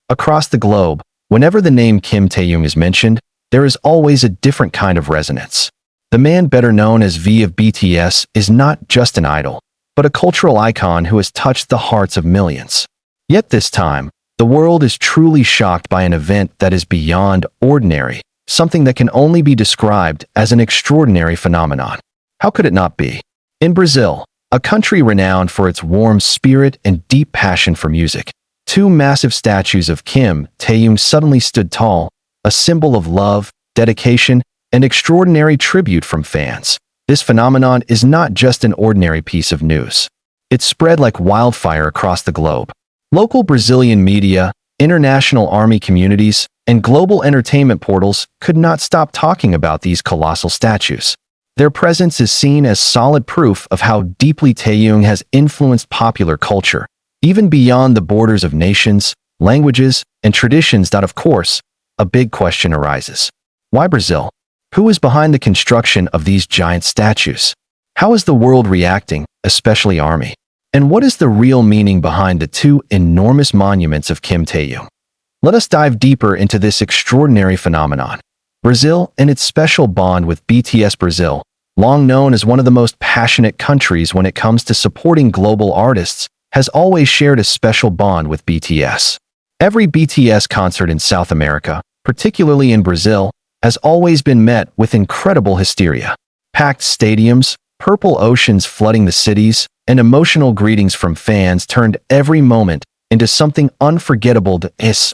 Across the globe, whenever the name Kim Taehyung is mentioned, there is always a different kind of resonance. The man better known as V of BTS is not just an idol, but a cultural icon who has touched the hearts of millions. Yet this time, the world is truly shocked by an event that is beyond ordinary, something that can only be described as an extraordinary phenomenon. How could it not be? In Brazil, a country renowned for its warm spirit and deep passion for music, two massive statues of Kim Taehyung suddenly stood tall, a symbol of love, dedication, and extraordinary tribute from fans. This phenomenon is not just an ordinary piece of news. It spread like wildfire across the globe. Local Brazilian media, international army communities, and global entertainment portals could not stop talking about these colossal statues. Their presence is seen as solid proof of how deeply Taehyung has influenced popular culture, even beyond the borders of nations, languages, and traditions. Of course, a big question arises. Why Brazil? Who is behind the construction of these giant statues? How is the world reacting, especially army? And what is the real meaning behind the two enormous monuments of Kim Taehyung? Let us dive deeper into this extraordinary phenomenon. Brazil and its special bond with BTS. Brazil, long known as one of the most passionate countries when it comes to supporting global artists, has always shared a special bond with BTS. Every BTS concert in South America, particularly in Brazil, has always been met with incredible hysteria. Packed stadiums, purple oceans flooding the cities, and emotional greetings from fans turned every moment into something unforgettable.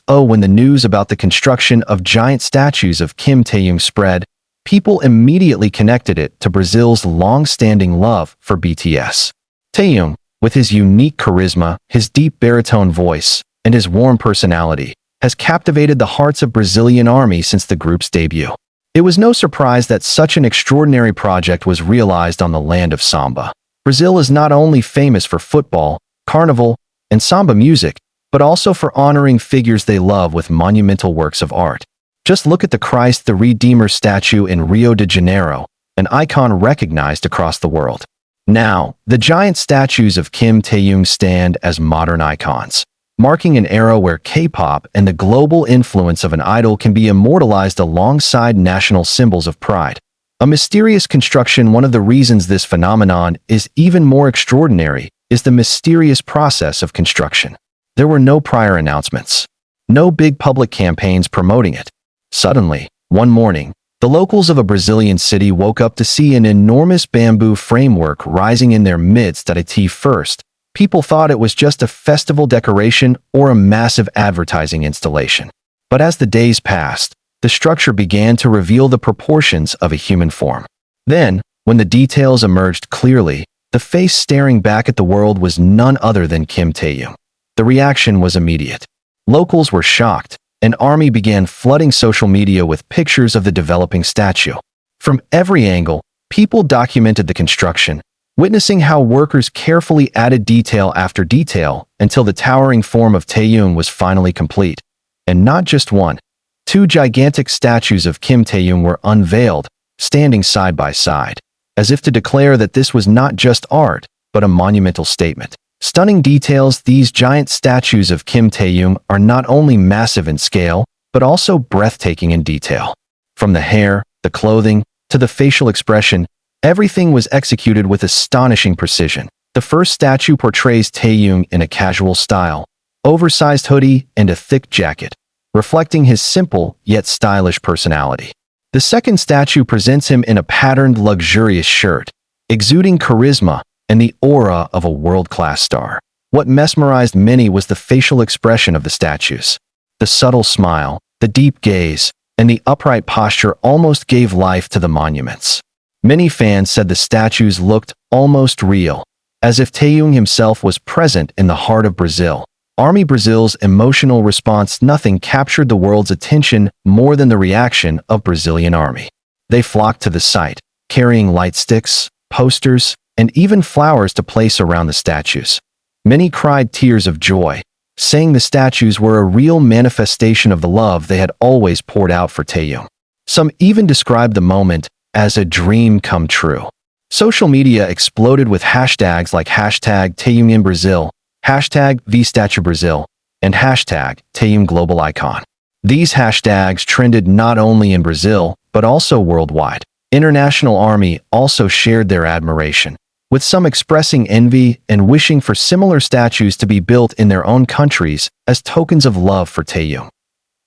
When the news about the construction of giant statues of Kim Taehyung spread, people immediately connected it to Brazil's long-standing love for BTS. Taehyung, with his unique charisma, his deep baritone voice, and his warm personality, has captivated the hearts of Brazilian army since the group's debut. It was no surprise that such an extraordinary project was realized on the land of samba. Brazil is not only famous for football, carnival, and samba music, but also for honoring figures they love with monumental works of art. Just look at the Christ the Redeemer statue in Rio de Janeiro, an icon recognized across the world. Now, the giant statues of Kim Taehyung stand as modern icons, marking an era where K-pop and the global influence of an idol can be immortalized alongside national symbols of pride. A mysterious construction. One of the reasons this phenomenon is even more extraordinary is the mysterious process of construction. There were no prior announcements, no big public campaigns promoting it. Suddenly, one morning, the locals of a Brazilian city woke up to see an enormous bamboo framework rising in their midst. At first, people thought it was just a festival decoration or a massive advertising installation. But as the days passed, the structure began to reveal the proportions of a human form. Then, when the details emerged clearly, the face staring back at the world was none other than Kim Taehyung. The reaction was immediate. Locals were shocked, and army began flooding social media with pictures of the developing statue. From every angle, people documented the construction, witnessing how workers carefully added detail after detail until the towering form of Taehyung was finally complete. And not just one. Two gigantic statues of Kim Taehyung were unveiled, standing side by side, as if to declare that this was not just art, but a monumental statement. Stunning details. These giant statues of Kim Taehyung are not only massive in scale, but also breathtaking in detail. From the hair, the clothing, to the facial expression, everything was executed with astonishing precision. The first statue portrays Taehyung in a casual style, oversized hoodie and a thick jacket, reflecting his simple yet stylish personality. The second statue presents him in a patterned, luxurious shirt, exuding charisma and the aura of a world-class star. What mesmerized many was the facial expression of the statues. The subtle smile, the deep gaze, and the upright posture almost gave life to the monuments. Many fans said the statues looked almost real, as if Taehyung himself was present in the heart of Brazil. Army Brazil's emotional response. Nothing captured the world's attention more than the reaction of Brazilian army. They flocked to the site, carrying light sticks, posters, and even flowers to place around the statues. Many cried tears of joy, saying the statues were a real manifestation of the love they had always poured out for Taehyung. Some even described the moment as a dream come true. Social media exploded with hashtags like #TaehyungInBrazil, #VStatueBrazil, and hashtag Taehyung Global Icon. These hashtags trended not only in Brazil, but also worldwide. International Army also shared their admiration, with some expressing envy and wishing for similar statues to be built in their own countries as tokens of love for Taehyung.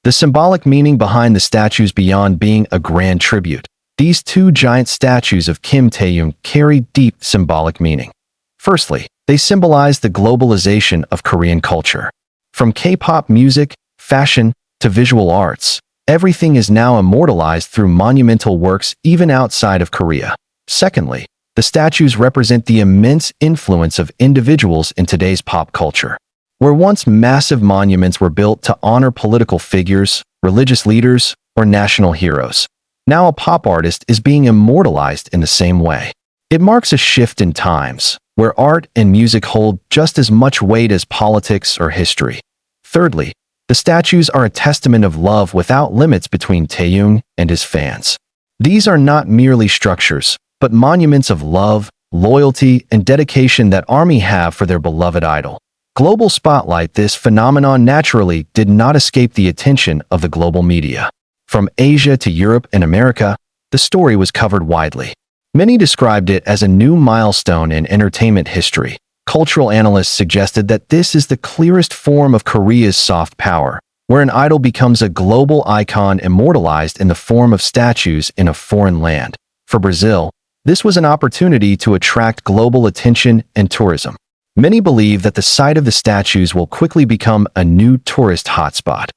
The symbolic meaning behind the statues beyond being a grand tribute. These two giant statues of Kim Taehyung carry deep symbolic meaning. Firstly, they symbolize the globalization of Korean culture. From K-pop music, fashion, to visual arts, everything is now immortalized through monumental works even outside of Korea. Secondly, the statues represent the immense influence of individuals in today's pop culture. Where once massive monuments were built to honor political figures, religious leaders, or national heroes, now a pop artist is being immortalized in the same way. It marks a shift in times, where art and music hold just as much weight as politics or history. Thirdly, the statues are a testament of love without limits between Taehyung and his fans. These are not merely structures, but monuments of love, loyalty, and dedication that ARMY have for their beloved idol. Global spotlight. This phenomenon naturally did not escape the attention of the global media. From Asia to Europe and America, the story was covered widely. Many described it as a new milestone in entertainment history. Cultural analysts suggested that this is the clearest form of Korea's soft power, where an idol becomes a global icon immortalized in the form of statues in a foreign land. For Brazil, this was an opportunity to attract global attention and tourism. Many believe that the sight of the statues will quickly become a new tourist hotspot,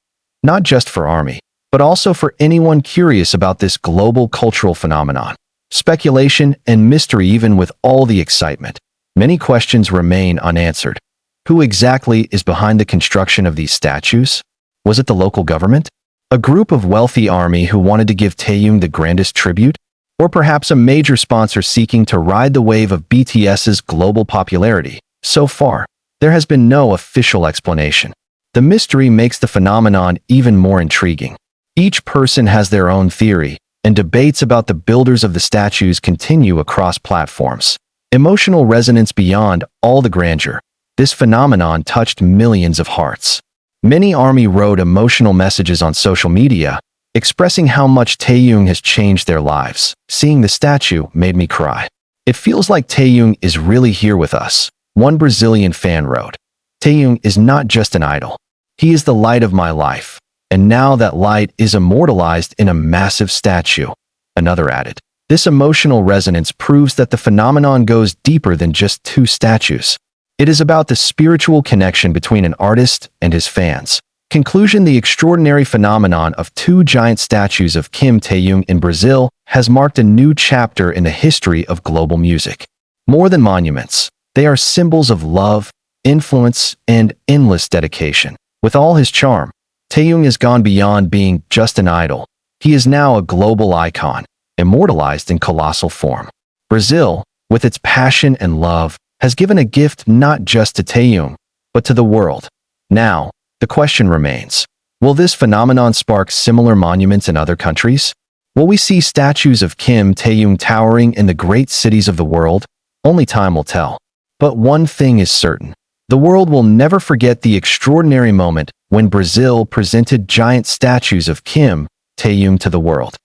not just for ARMY, but also for anyone curious about this global cultural phenomenon. Speculation and mystery. Even with all the excitement, many questions remain unanswered. Who exactly is behind the construction of these statues? Was it the local government? A group of wealthy ARMY who wanted to give Taehyung the grandest tribute? Or perhaps a major sponsor seeking to ride the wave of BTS's global popularity? So far, there has been no official explanation. The mystery makes the phenomenon even more intriguing. Each person has their own theory, and debates about the builders of the statues continue across platforms. Emotional resonance. Beyond all the grandeur, this phenomenon touched millions of hearts. Many ARMY wrote emotional messages on social media, expressing how much Taehyung has changed their lives. Seeing the statue made me cry. It feels like Taehyung is really here with us, one Brazilian fan wrote. Taehyung is not just an idol. He is the light of my life. And now that light is immortalized in a massive statue, another added. This emotional resonance proves that the phenomenon goes deeper than just two statues. It is about the spiritual connection between an artist and his fans. Conclusion. The extraordinary phenomenon of two giant statues of Kim Taehyung in Brazil has marked a new chapter in the history of global music. More than monuments, they are symbols of love, influence, and endless dedication. With all his charm, Taehyung has gone beyond being just an idol. He is now a global icon, immortalized in colossal form. Brazil, with its passion and love, has given a gift not just to Taehyung, but to the world. Now, the question remains, will this phenomenon spark similar monuments in other countries? Will we see statues of Kim Taehyung towering in the great cities of the world? Only time will tell. But one thing is certain. The world will never forget the extraordinary moment when Brazil presented giant statues of Kim Taehyung to the world.